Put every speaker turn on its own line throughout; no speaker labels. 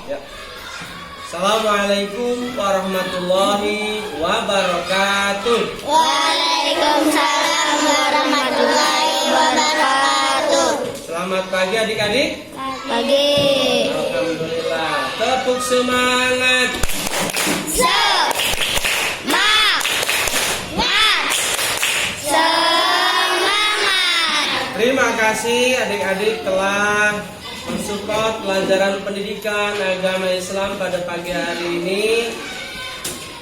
Ya. Assalamualaikum warahmatullahi wabarakatuh.
Waalaikumsalam warahmatullahi wabarakatuh.
Selamat pagi adik-adik.
Pagi.
Alhamdulillah. Tepuk semangat.
Semangat.
Terima kasih adik-adik telah mensupport pelajaran pendidikan agama Islam pada pagi hari ini.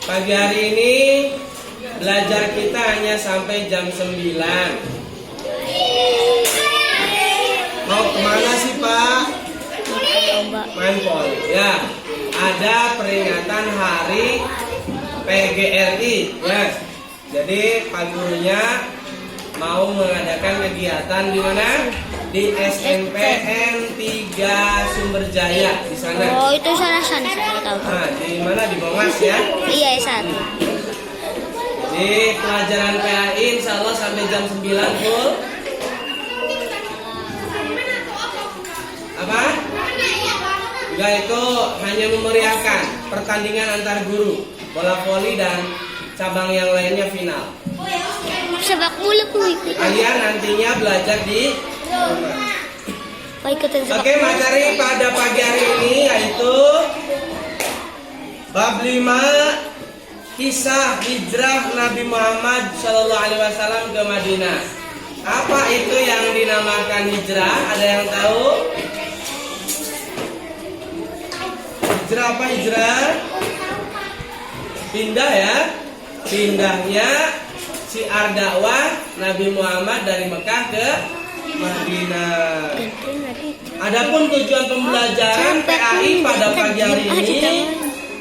Pagi hari ini belajar kita hanya sampai jam 9. Mau kemana sih Pak? Main poli. Ya, ada peringatan hari PGRI. Ya, jadi Pak gurunya mau mengadakan kegiatan di mana? Di SNPN 3 Sumberjaya di sana.
Oh, itu sana saya tahu.
Nah, di mana? Di Bongas ya.
Iya, satu.
Di pelajaran PAI insya Allah sampai jam 9 full. Apa? Juga itu hanya memeriahkan pertandingan antar guru, bola voli dan cabang yang lainnya final.
Sepak bola ku ikut.
Kalian nantinya belajar di rumah. Oke, materi pada pagi hari ini yaitu bab 5 kisah hijrah Nabi Muhammad SAW ke Madinah. Apa itu yang dinamakan hijrah? Ada yang tahu? Hijrah apa hijrah? Pindah ya. Pindahnya syiar dakwah Nabi Muhammad dari Mekah ke Madinah. Adapun tujuan pembelajaran PAI pada pagi hari ini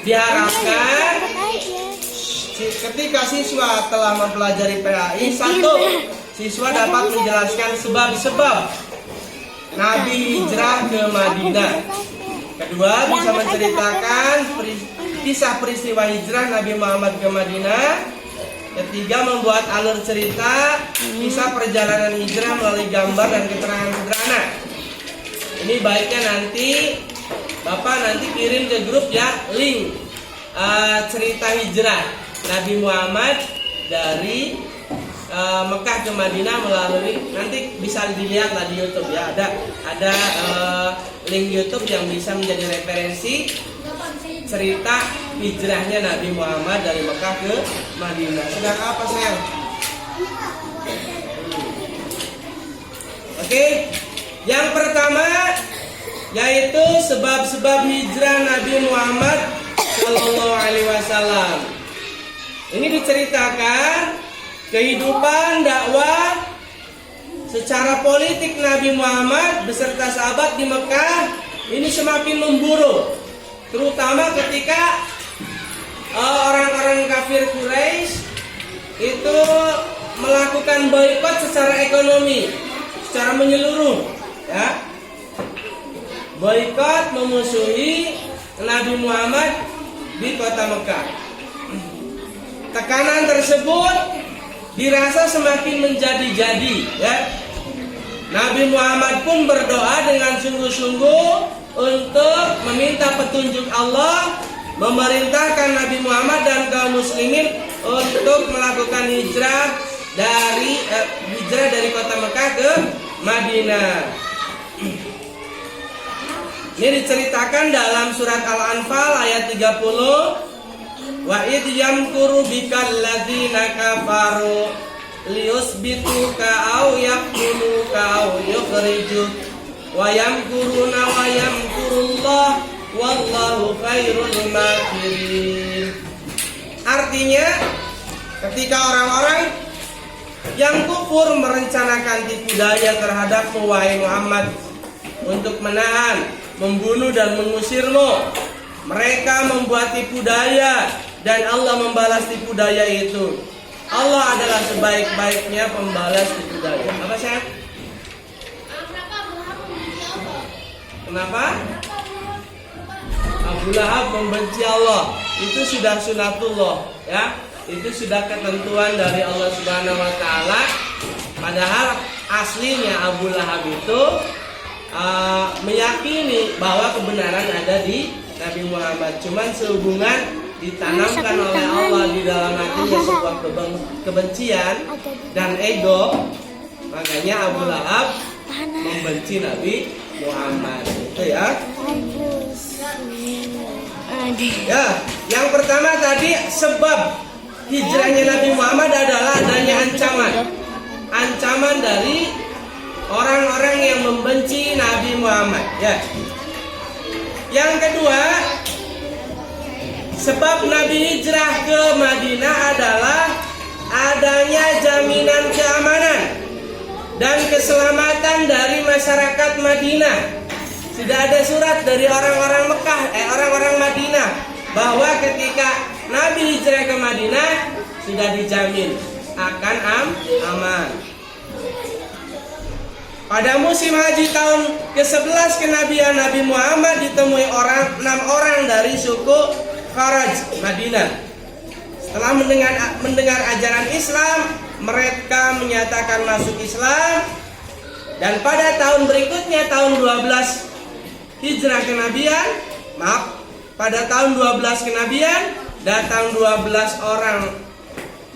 diharapkan ketika siswa telah mempelajari PAI, satu, siswa dapat menjelaskan sebab-sebab Nabi hijrah ke Madinah. Kedua, bisa menceritakan kisah peristiwa hijrah Nabi Muhammad ke Madinah. Ketiga, membuat alur cerita kisah perjalanan hijrah melalui gambar dan keterangan sederhana. Ini baiknya nanti Bapak nanti kirim ke grup ya link cerita hijrah Nabi Muhammad dari Mekah ke Madinah melalui, nanti bisa dilihat lah di YouTube ya, ada link YouTube yang bisa menjadi referensi cerita hijrahnya Nabi Muhammad dari Mekah ke Madinah. Sedang apa sayang? Oke, yang pertama yaitu sebab-sebab hijrah Nabi Muhammad Shallallahu Alaihi Wasallam. Ini diceritakan kehidupan dakwah secara politik Nabi Muhammad beserta sahabat di Mekah ini semakin memburuk, terutama ketika orang-orang kafir Quraisy itu melakukan boikot secara ekonomi, secara menyeluruh, ya. Boikot memusuhi Nabi Muhammad di kota Mekah. Tekanan tersebut dirasa semakin menjadi-jadi, ya. Nabi Muhammad pun berdoa dengan sungguh-sungguh untuk meminta petunjuk Allah, memerintahkan Nabi Muhammad dan kaum muslimin untuk melakukan hijrah dari kota Mekah ke Madinah. Ini diceritakan dalam surat Al-Anfal ayat 30. Wa id yamkuru bikal ladzina kafaru liyusbituka aw yaqtuluka aw yukhrijuk wa yamkuruna wa yamkurullah wallahu khairul makirin. Artinya, ketika orang-orang yang kufur merencanakan tipu daya terhadapmu wahai Muhammad untuk menahan, membunuh dan mengusirmu, mereka membuat tipu daya dan Allah membalas tipu daya itu. Allah adalah sebaik-baiknya pembalas tipu daya. Apa sih? Kenapa? Abu Lahab membenci Allah. Itu sudah sunatullah, ya. Itu sudah ketentuan dari Allah Subhanahu wa taala. Padahal aslinya Abu Lahab itu meyakini bahwa kebenaran ada di Nabi Muhammad. Cuman sehubungan ditanamkan oleh Allah di dalam hatinya sebuah kebencian dan ego, makanya Abu Lahab membenci Nabi Muhammad. Itu ya. Ya, yang pertama tadi sebab hijrahnya Nabi Muhammad adalah adanya ancaman dari orang-orang yang membenci Nabi Muhammad. Ya. Yang kedua, sebab Nabi hijrah ke Madinah adalah adanya jaminan keamanan dan keselamatan dari masyarakat Madinah. Sudah ada surat dari orang-orang orang-orang Madinah bahwa ketika Nabi hijrah ke Madinah sudah dijamin akan aman. Pada musim haji tahun ke-11 kenabian Nabi Muhammad ditemui 6 orang dari suku Kharaj Madinah. Setelah mendengar ajaran Islam, mereka menyatakan masuk Islam. Dan pada tahun berikutnya, tahun 12 hijrah kenabian, pada tahun 12 kenabian, datang 12 orang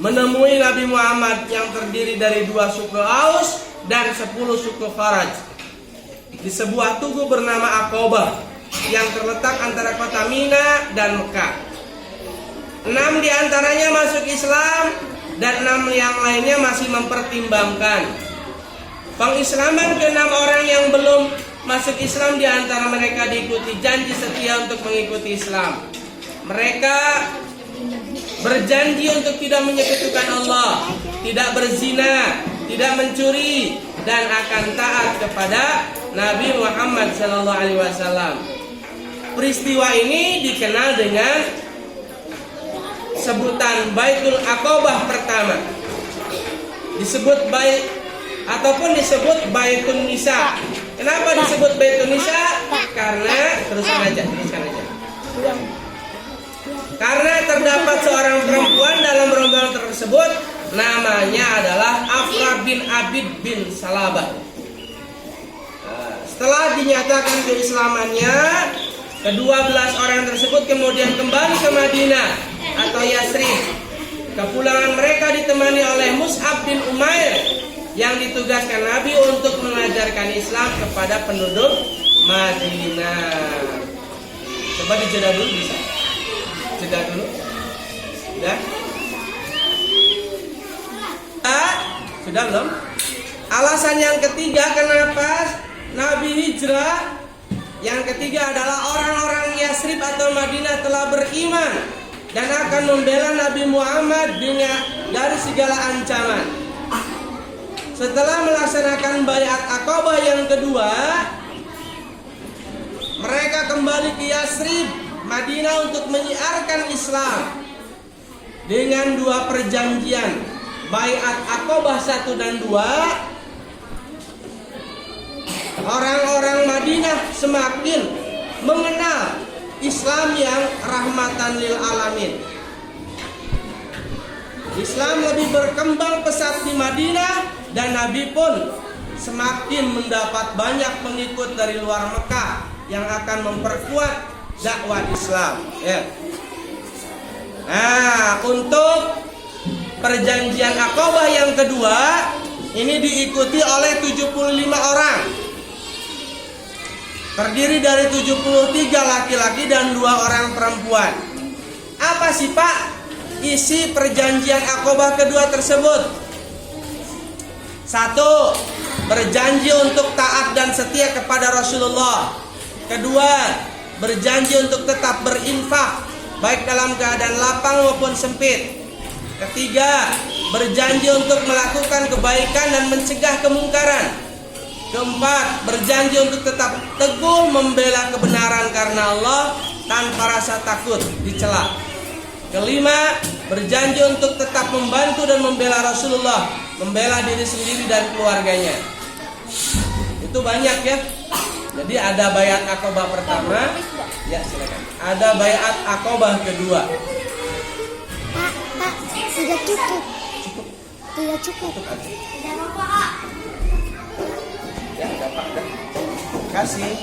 menemui Nabi Muhammad yang terdiri dari 2 suku Aus dan 10 suku Kharaj di sebuah tugu bernama Aqabah yang terletak antara kota Mina dan Mekah. 6 diantaranya masuk Islam dan 6 yang lainnya masih mempertimbangkan. Pengislaman ke-6 orang yang belum masuk Islam diantara mereka diikuti janji setia untuk mengikuti Islam. Mereka berjanji untuk tidak menyekutukan Allah, tidak berzina, tidak mencuri, dan akan taat kepada Nabi Muhammad SAW. Peristiwa ini dikenal dengan sebutan Baitul Aqabah pertama. Disebut disebut Baitun Nisa. Kenapa disebut Baitun Nisa? Karena teruskan aja. Karena terdapat seorang perempuan dalam rombongan tersebut, namanya adalah Afra bin Abid bin Salabah. Setelah dinyatakan keislamannya, ke-12 orang tersebut kemudian kembali ke Madinah atau Yasrib. Kepulangan mereka ditemani oleh Mus'ab bin Umair yang ditugaskan Nabi untuk mengajarkan Islam kepada penduduk Madinah. Coba dijeda dulu bisa? Jeda dulu. Sudah? Sudah belum? Alasan yang ketiga kenapa Nabi hijrah, yang ketiga adalah orang-orang Yasrib atau Madinah telah beriman dan akan membela Nabi Muhammad dari segala ancaman. Setelah melaksanakan baiat Aqabah yang kedua, mereka kembali ke Yasrib, Madinah untuk menyiarkan Islam dengan 2 perjanjian, baiat Aqabah 1 dan 2. Orang-orang Madinah semakin mengenal Islam yang rahmatan lil alamin. Islam lebih berkembang pesat di Madinah dan Nabi pun semakin mendapat banyak pengikut dari luar Mekah yang akan memperkuat dakwah Islam. Ya. Nah, untuk perjanjian Aqabah yang kedua ini diikuti oleh 75 orang. Terdiri dari 73 laki-laki dan 2 orang perempuan. Apa sih Pak isi perjanjian Aqabah kedua tersebut? 1. Berjanji untuk taat dan setia kepada Rasulullah. 2. Berjanji untuk tetap berinfak baik dalam keadaan lapang maupun sempit. 3. Berjanji untuk melakukan kebaikan dan mencegah kemungkaran. 4. Berjanji untuk tetap teguh membela kebenaran karena Allah tanpa rasa takut dicela. 5. Berjanji untuk tetap membantu dan membela Rasulullah, membela diri sendiri dan keluarganya. Itu banyak ya. Jadi ada baiat Aqabah pertama. Ya silakan. Ada baiat Aqabah kedua.
Pak, sudah cukup. Sudah cukup.
Ya, enggak Pak. kasih.